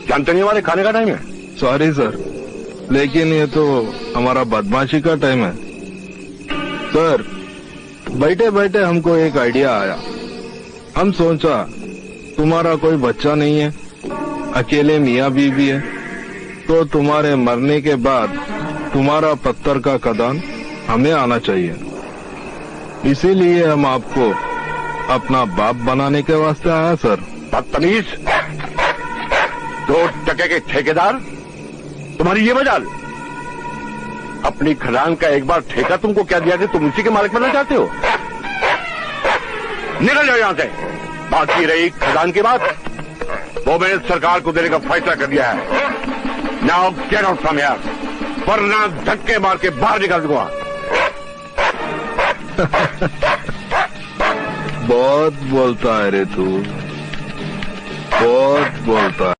जानते नहीं हमारे खाने का टाइम है। सॉरी सर, लेकिन ये तो हमारा बदमाशी का टाइम है। सर, बैठे बैठे हमको एक आइडिया आया। हम सोचा तुम्हारा कोई बच्चा नहीं है, अकेले मियाँ बीवी है, तो तुम्हारे मरने के बाद तुम्हारा पत्थर का खदान हमें आना चाहिए। इसीलिए हम आपको अपना बाप बनाने के वास्ते आया सर। बदतमीज, 2 टके के ठेकेदार, तुम्हारी ये मजाल। अपनी खदान का एक बार ठेका तुमको क्या दिया कि तुम इसी के मालिक बनना चाहते हो? निकल जाओ यहां से। बाकी रही खदान की बात, वो मैंने सरकार को देने का फैसला कर दिया है। Now get out from here, वरना धक्के मार के बाहर निकाल दूंगा। बहुत बोलता है रे तू, बहुत बोलता है।